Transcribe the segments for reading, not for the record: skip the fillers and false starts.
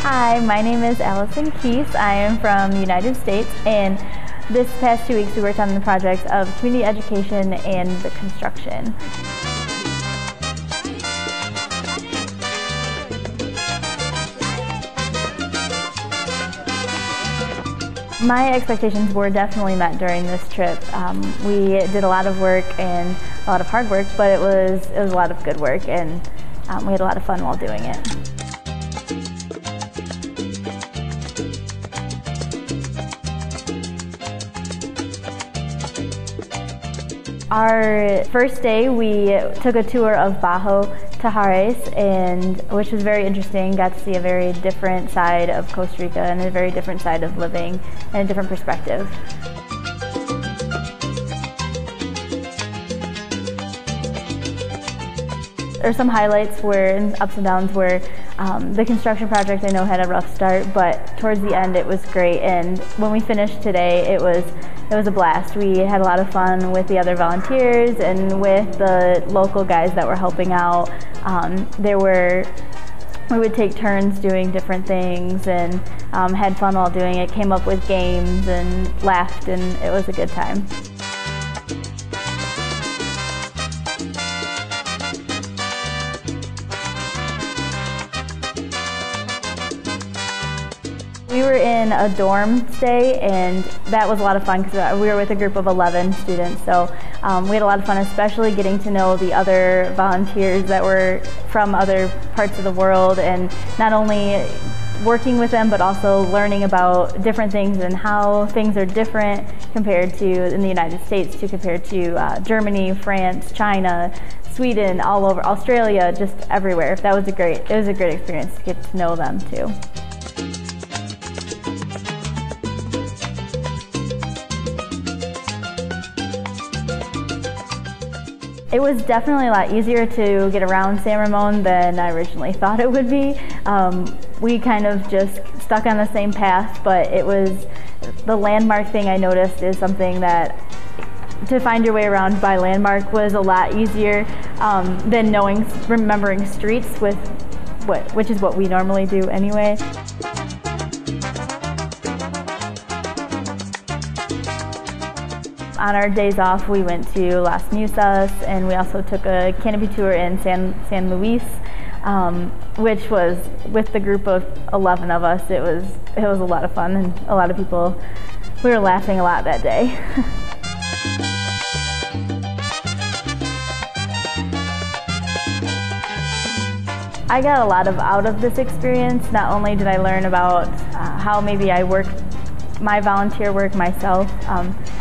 Hi, my name is Allison. I am from the United States, and this past 2 weeks we worked on the projects of community education and the construction. My expectations were definitely met during this trip. We did a lot of work and a lot of hard work, but it was a lot of good work, and we had a lot of fun while doing it. Our first day, we took a tour of Bajo Tajares, which was very interesting. Got to see a very different side of Costa Rica and a very different side of living and a different perspective. There's some highlights and ups and downs where the construction project I know had a rough start, but towards the end it was great, and when we finished today it was a blast. We had a lot of fun with the other volunteers and with the local guys that were helping out. We would take turns doing different things and had fun while doing it, came up with games and laughed, and it was a good time. We were in a dorm stay, and that was a lot of fun because we were with a group of 11 students, so we had a lot of fun, especially getting to know the other volunteers that were from other parts of the world, and not only working with them but also learning about different things and how things are different compared to in the United States compared to Germany, France, China, Sweden, all over, Australia, just everywhere. It was a great experience to get to know them too. It was definitely a lot easier to get around San Ramon than I originally thought it would be. We kind of just stuck on the same path, but the landmark thing I noticed is something that to find your way around by landmark was a lot easier than remembering streets, which is what we normally do anyway. On our days off, we went to Las Musas, and we also took a canopy tour in San Luis, which was with the group of 11 of us. It was a lot of fun, and a lot of people. We were laughing a lot that day. I got a lot out of this experience. Not only did I learn about how maybe I work my volunteer work myself.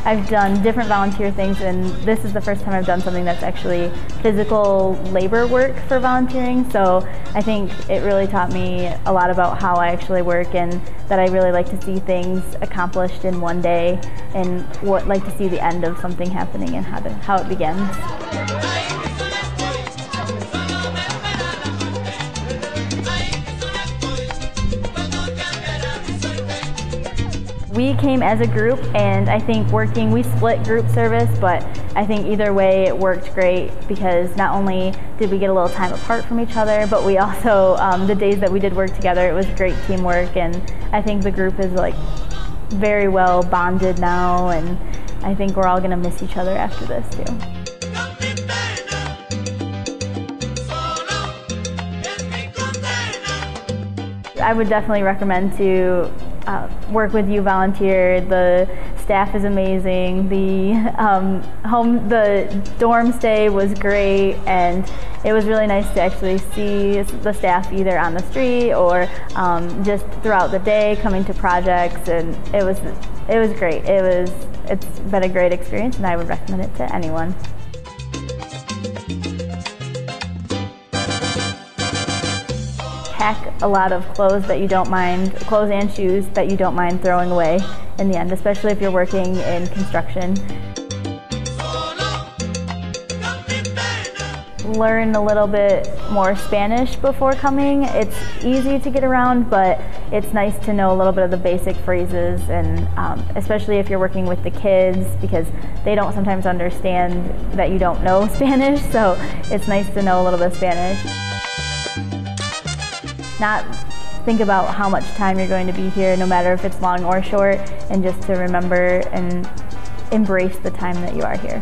I've done different volunteer things, and this is the first time I've done something that's actually physical labor work for volunteering, so I think it really taught me a lot about how I actually work, and that I really like to see things accomplished in one day, and like to see the end of something happening and how it begins. We came as a group, and I think we split group service, but I think either way it worked great because not only did we get a little time apart from each other, but we also, the days that we did work together, it was great teamwork, and I think the group is like very well bonded now, and I think we're all going to miss each other after this too. I would definitely recommend to work with uVolunteer. The staff is amazing. The dorm stay was great, and it was really nice to actually see the staff either on the street or just throughout the day coming to projects, and it was great. It's been a great experience, and I would recommend it to anyone. Pack a lot of clothes and shoes that you don't mind throwing away in the end, especially if you're working in construction. Learn a little bit more Spanish before coming. It's easy to get around, but it's nice to know a little bit of the basic phrases, and especially if you're working with the kids, because they don't sometimes understand that you don't know Spanish, so it's nice to know a little bit of Spanish. think about how much time you're going to be here, no matter if it's long or short, and just to remember and embrace the time that you are here.